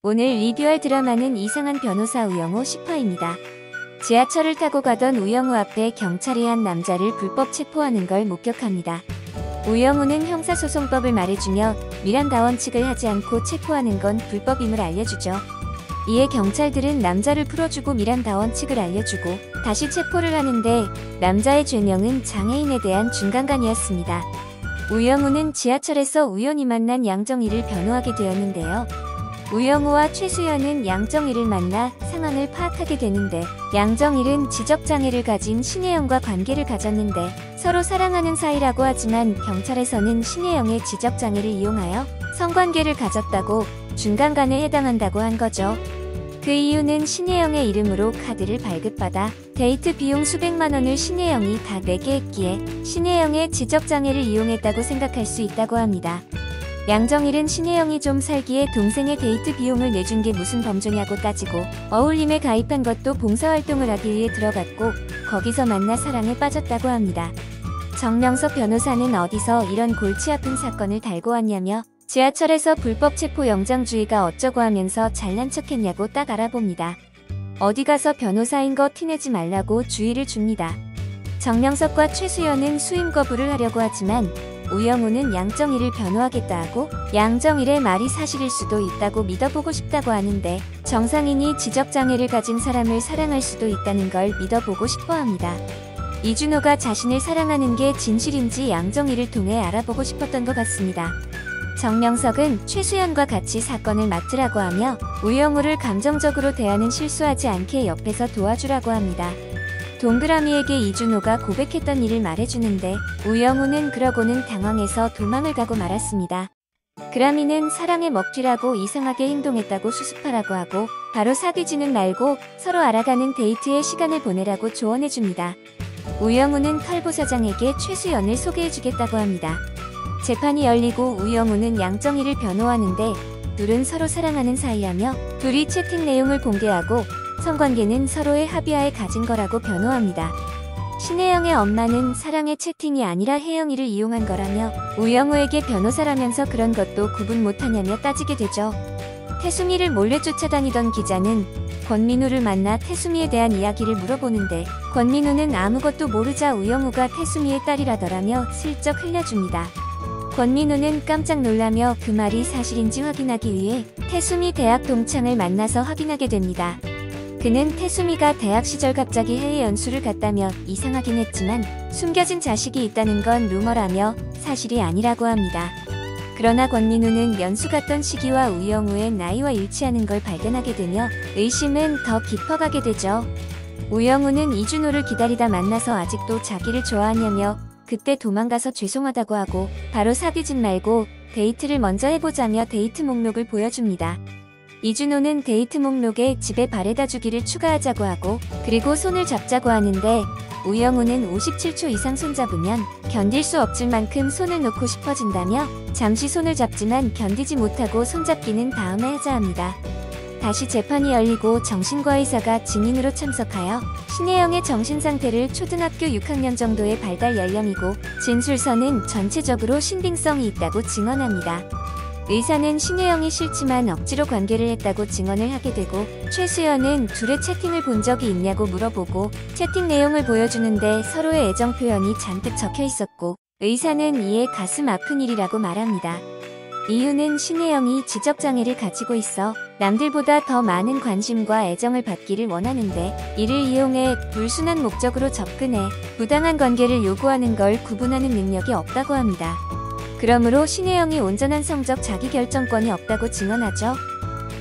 오늘 리뷰할 드라마는 이상한 변호사 우영우 10화입니다. 지하철을 타고 가던 우영우 앞에 경찰이 한 남자를 불법 체포하는 걸 목격합니다. 우영우는 형사소송법을 말해주며 미란다 원칙을 하지 않고 체포하는 건 불법임을 알려주죠. 이에 경찰들은 남자를 풀어주고 미란다 원칙을 알려주고 다시 체포를 하는데 남자의 죄명은 장애인에 대한 중간간이었습니다. 우영우는 지하철에서 우연히 만난 양정희를 변호하게 되었는데요. 우영우와 최수연은 양정희를 만나 상황을 파악하게 되는데 양정희는 지적장애를 가진 신혜영과 관계를 가졌는데 서로 사랑하는 사이라고 하지만 경찰에서는 신혜영의 지적장애를 이용하여 성관계를 가졌다고 중간간에 해당한다고 한 거죠. 그 이유는 신혜영의 이름으로 카드를 발급받아 데이트 비용 수백만 원을 신혜영이 다 내게 했기에 신혜영의 지적장애를 이용했다고 생각할 수 있다고 합니다. 양정일은 신혜영이 좀 살기에 동생의 데이트 비용을 내준 게 무슨 범죄냐고 따지고 어울림에 가입한 것도 봉사활동을 하기 위해 들어갔고 거기서 만나 사랑에 빠졌다고 합니다. 정명석 변호사는 어디서 이런 골치 아픈 사건을 달고 왔냐며 지하철에서 불법 체포 영장주의가 어쩌고 하면서 잘난 척했냐고 딱 알아봅니다. 어디 가서 변호사인 거 티내지 말라고 주의를 줍니다. 정명석과 최수연은 수임 거부를 하려고 하지만 우영우는 양정일을 변호하겠다 하고 양정일의 말이 사실일 수도 있다고 믿어보고 싶다고 하는데 정상인이 지적장애를 가진 사람을 사랑할 수도 있다는 걸 믿어보고 싶어합니다. 이준호가 자신을 사랑하는 게 진실인지 양정일을 통해 알아보고 싶었던 것 같습니다. 정명석은 최수연과 같이 사건을 맡으라고 하며 우영우를 감정적으로 대하는 실수하지 않게 옆에서 도와주라고 합니다. 동그라미에게 이준호가 고백했던 일을 말해주는데 우영우는 그러고는 당황해서 도망을 가고 말았습니다. 그라미는 사랑에 먹튀라고 이상하게 행동했다고 수습하라고 하고 바로 사귀지는 말고 서로 알아가는 데이트의 시간을 보내라고 조언해줍니다. 우영우는 칼부사장에게 최수연을 소개해주겠다고 합니다. 재판이 열리고 우영우는 양정희를 변호하는데 둘은 서로 사랑하는 사이라며 둘이 채팅 내용을 공개하고 성관계는 서로의 합의하에 가진 거라고 변호합니다. 신혜영의 엄마는 사랑의 채팅이 아니라 혜영이를 이용한 거라며 우영우에게 변호사라면서 그런 것도 구분 못하냐며 따지게 되죠. 태수미를 몰래 쫓아다니던 기자는 권민우를 만나 태수미에 대한 이야기를 물어보는데 권민우는 아무것도 모르자 우영우가 태수미의 딸이라더라며 슬쩍 흘려줍니다. 권민우는 깜짝 놀라며 그 말이 사실인지 확인하기 위해 태수미 대학 동창을 만나서 확인하게 됩니다. 그는 태수미가 대학 시절 갑자기 해외 연수를 갔다며 이상하긴 했지만 숨겨진 자식이 있다는 건 루머라며 사실이 아니라고 합니다. 그러나 권민우는 연수 갔던 시기와 우영우의 나이와 일치하는 걸 발견하게 되며 의심은 더 깊어가게 되죠. 우영우는 이준호를 기다리다 만나서 아직도 자기를 좋아하냐며 그때 도망가서 죄송하다고 하고 바로 사귀진 말고 데이트를 먼저 해보자며 데이트 목록을 보여줍니다. 이준호는 데이트 목록에 집에 바래다 주기를 추가하자고 하고 그리고 손을 잡자고 하는데 우영우는 57초 이상 손잡으면 견딜 수 없을 만큼 손을 놓고 싶어진다며 잠시 손을 잡지만 견디지 못하고 손잡기는 다음에 하자 합니다. 다시 재판이 열리고 정신과 의사가 증인으로 참석하여 신혜영의 정신상태를 초등학교 6학년 정도의 발달 연령이고 진술서는 전체적으로 신빙성이 있다고 증언합니다. 의사는 신혜영이 싫지만 억지로 관계를 했다고 증언을 하게 되고 최수연은 둘의 채팅을 본 적이 있냐고 물어보고 채팅 내용을 보여주는데 서로의 애정 표현이 잔뜩 적혀 있었고 의사는 이에 가슴 아픈 일이라고 말합니다. 이유는 신혜영이 지적장애를 가지고 있어 남들보다 더 많은 관심과 애정을 받기를 원하는데 이를 이용해 불순한 목적으로 접근해 부당한 관계를 요구하는 걸 구분하는 능력이 없다고 합니다. 그러므로 신혜영이 온전한 성적 자기결정권이 없다고 증언하죠.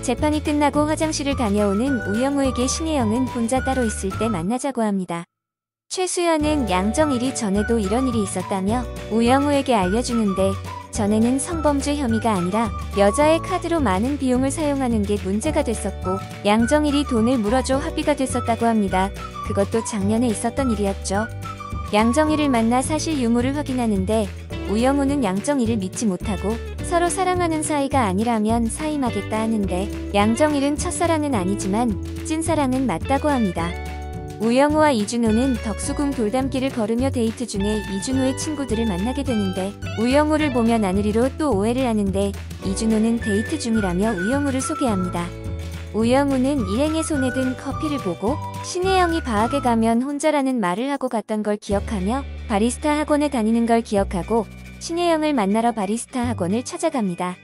재판이 끝나고 화장실을 다녀오는 우영우에게 신혜영은 혼자 따로 있을 때 만나자고 합니다. 최수연은 양정일이 전에도 이런 일이 있었다며 우영우에게 알려주는데 전에는 성범죄 혐의가 아니라 여자의 카드로 많은 비용을 사용하는 게 문제가 됐었고 양정일이 돈을 물어줘 합의가 됐었다고 합니다. 그것도 작년에 있었던 일이었죠. 양정일을 만나 사실 유무를 확인하는데 우영우는 양정일을 믿지 못하고 서로 사랑하는 사이가 아니라면 사임하겠다 하는데 양정일은 첫사랑은 아니지만 찐사랑은 맞다고 합니다. 우영우와 이준호는 덕수궁 돌담길을 걸으며 데이트 중에 이준호의 친구들을 만나게 되는데 우영우를 보며 나누리로 또 오해를 하는데 이준호는 데이트 중이라며 우영우를 소개합니다. 우영우는 일행의 손에 든 커피를 보고 신혜영이 방학에 가면 혼자라는 말을 하고 갔던 걸 기억하며 바리스타 학원에 다니는 걸 기억하고 신혜영을 만나러 바리스타 학원을 찾아갑니다.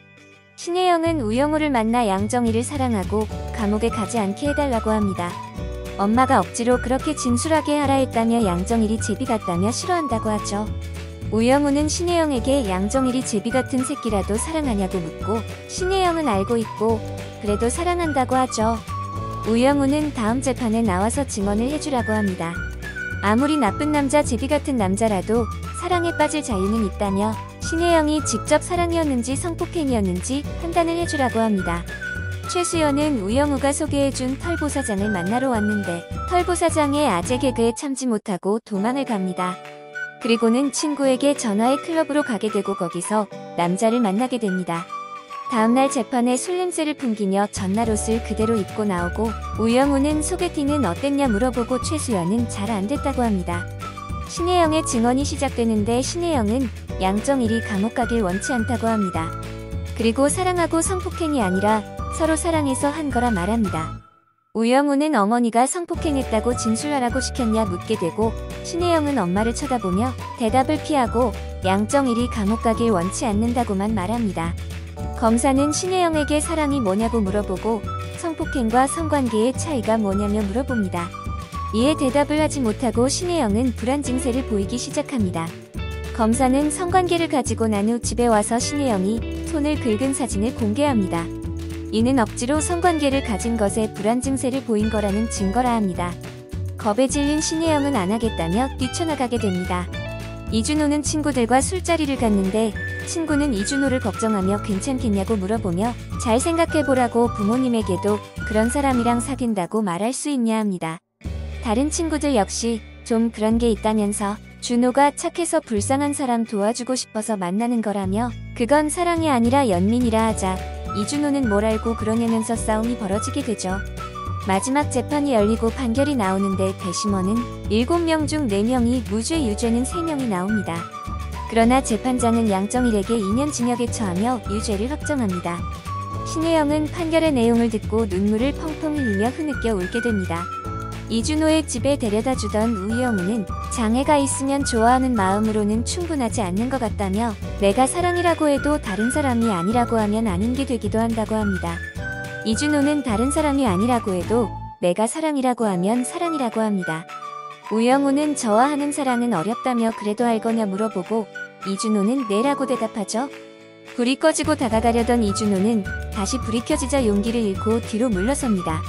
신혜영은 우영우를 만나 양정희를 사랑하고 감옥에 가지 않게 해달라고 합니다. 엄마가 억지로 그렇게 진술하게 하라 했다며 양정일이 제비 같다며 싫어한다고 하죠. 우영우는 신혜영에게 양정일이 제비 같은 새끼라도 사랑하냐고 묻고 신혜영은 알고 있고 그래도 사랑한다고 하죠. 우영우는 다음 재판에 나와서 증언을 해주라고 합니다. 아무리 나쁜 남자 제비 같은 남자라도 사랑에 빠질 자유는 있다며 신혜영이 직접 사랑이었는지 성폭행이었는지 판단을 해주라고 합니다. 최수연은 우영우가 소개해준 털보사장을 만나러 왔는데 털보사장의 아재 개그에 참지 못하고 도망을 갑니다. 그리고는 친구에게 전화해 클럽으로 가게 되고 거기서 남자를 만나게 됩니다. 다음날 재판에 술 냄새를 풍기며 전날 옷을 그대로 입고 나오고 우영우는 소개팅은 어땠냐 물어보고 최수연은 잘 안됐다고 합니다. 신혜영의 증언이 시작되는데 신혜영은 양정일이 감옥 가길 원치 않다고 합니다. 그리고 사랑하고 성폭행이 아니라 서로 사랑해서 한 거라 말합니다. 우영우는 어머니가 성폭행했다고 진술하라고 시켰냐 묻게 되고 신혜영은 엄마를 쳐다보며 대답을 피하고 양정일이 감옥 가길 원치 않는다고만 말합니다. 검사는 신혜영에게 사랑이 뭐냐고 물어보고 성폭행과 성관계의 차이가 뭐냐며 물어봅니다. 이에 대답을 하지 못하고 신혜영은 불안 증세를 보이기 시작합니다. 검사는 성관계를 가지고 난 후 집에 와서 신혜영이 손을 긁은 사진을 공개합니다. 이는 억지로 성관계를 가진 것에 불안 증세를 보인 거라는 증거라 합니다. 겁에 질린 신혜영은 안 하겠다며 뛰쳐나가게 됩니다. 이준호는 친구들과 술자리를 갔는데 친구는 이준호를 걱정하며 괜찮겠냐고 물어보며 잘 생각해보라고 부모님에게도 그런 사람이랑 사귄다고 말할 수 있냐 합니다. 다른 친구들 역시 좀 그런 게 있다면서 준호가 착해서 불쌍한 사람 도와주고 싶어서 만나는 거라며 그건 사랑이 아니라 연민이라 하자 이준호는 뭘 알고 그러냐면서 싸움이 벌어지게 되죠. 마지막 재판이 열리고 판결이 나오는데 배심원은 7명 중 4명이 무죄 유죄는 3명이 나옵니다. 그러나 재판장은 양정일에게 2년 징역에 처하며 유죄를 확정합니다. 신혜영은 판결의 내용을 듣고 눈물을 펑펑 흘리며 흐느껴 울게 됩니다. 이준호의 집에 데려다 주던 우영우는 장애가 있으면 좋아하는 마음으로는 충분하지 않는 것 같다며 내가 사랑이라고 해도 다른 사람이 아니라고 하면 아닌 게 되기도 한다고 합니다. 이준호는 다른 사람이 아니라고 해도 내가 사랑이라고 하면 사랑이라고 합니다. 우영우는 저와 하는 사랑은 어렵다며 그래도 할 거냐 물어보고 이준호는 네라고 대답하죠. 불이 꺼지고 다가가려던 이준호는 다시 불이 켜지자 용기를 잃고 뒤로 물러섭니다.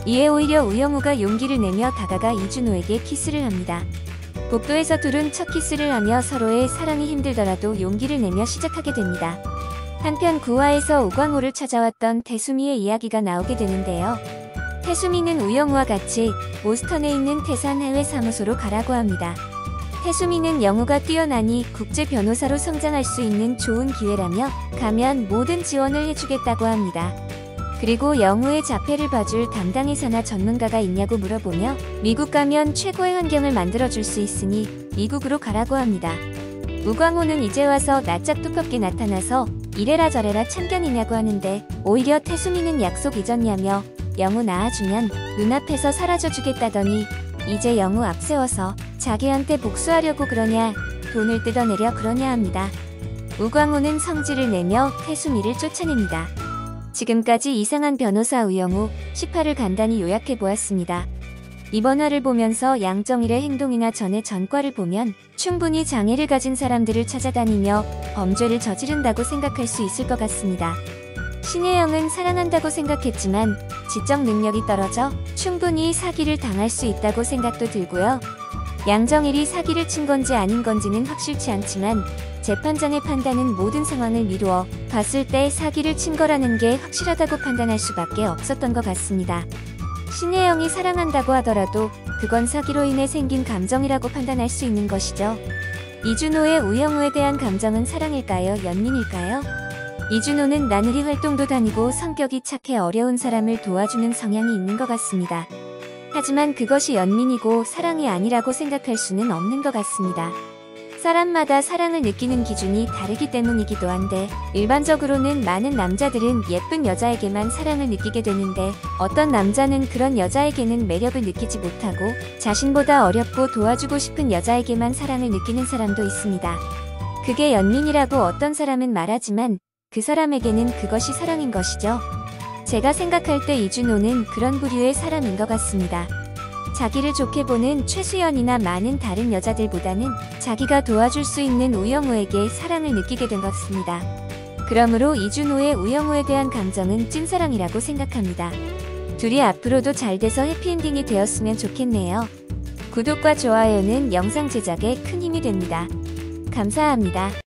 이에 오히려 우영우가 용기를 내며 다가가 이준호에게 키스를 합니다. 복도에서 둘은 첫 키스를 하며 서로의 사랑이 힘들더라도 용기를 내며 시작하게 됩니다. 한편 구화에서 우광호를 찾아왔던 태수미의 이야기가 나오게 되는데요. 태수미는 우영우와 같이 보스턴에 있는 태산 해외 사무소로 가라고 합니다. 태수미는 영우가 뛰어나니 국제 변호사로 성장할 수 있는 좋은 기회라며 가면 모든 지원을 해주겠다고 합니다. 그리고 영우의 자폐를 봐줄 담당 의사나 전문가가 있냐고 물어보며 미국 가면 최고의 환경을 만들어줄 수 있으니 미국으로 가라고 합니다. 우광호는 이제 와서 낯짝 두껍게 나타나서 이래라 저래라 참견이냐고 하는데 오히려 태수미는 약속 잊었냐며 영우 낳아주면 눈앞에서 사라져주겠다더니 이제 영우 앞세워서 자기한테 복수하려고 그러냐 돈을 뜯어내려 그러냐 합니다. 우광호는 성질을 내며 태수미를 쫓아냅니다. 지금까지 이상한 변호사 우영우 10화를 간단히 요약해보았습니다. 이번 화를 보면서 양정일의 행동이나 전의 전과를 보면 충분히 장애를 가진 사람들을 찾아다니며 범죄를 저지른다고 생각할 수 있을 것 같습니다. 신혜영은 사랑한다고 생각했지만 지적 능력이 떨어져 충분히 사기를 당할 수 있다고 생각도 들고요. 양정일이 사기를 친 건지 아닌 건지는 확실치 않지만 재판장의 판단은 모든 상황을 미루어 봤을 때 사기를 친 거라는 게 확실하다고 판단할 수밖에 없었던 것 같습니다. 신혜영이 사랑한다고 하더라도 그건 사기로 인해 생긴 감정이라고 판단할 수 있는 것이죠. 이준호의 우영우에 대한 감정은 사랑일까요? 연민일까요? 이준호는 나날이 활동도 다니고 성격이 착해 어려운 사람을 도와주는 성향이 있는 것 같습니다. 하지만 그것이 연민이고 사랑이 아니라고 생각할 수는 없는 것 같습니다. 사람마다 사랑을 느끼는 기준이 다르기 때문이기도 한데, 일반적으로는 많은 남자들은 예쁜 여자에게만 사랑을 느끼게 되는데, 어떤 남자는 그런 여자에게는 매력을 느끼지 못하고 자신보다 어렵고 도와주고 싶은 여자에게만 사랑을 느끼는 사람도 있습니다. 그게 연민이라고 어떤 사람은 말하지만 그 사람에게는 그것이 사랑인 것이죠. 제가 생각할 때 이준호는 그런 부류의 사람인 것 같습니다. 자기를 좋게 보는 최수연이나 많은 다른 여자들보다는 자기가 도와줄 수 있는 우영우에게 사랑을 느끼게 된 것 같습니다. 그러므로 이준호의 우영우에 대한 감정은 찐사랑이라고 생각합니다. 둘이 앞으로도 잘 돼서 해피엔딩이 되었으면 좋겠네요. 구독과 좋아요는 영상 제작에 큰 힘이 됩니다. 감사합니다.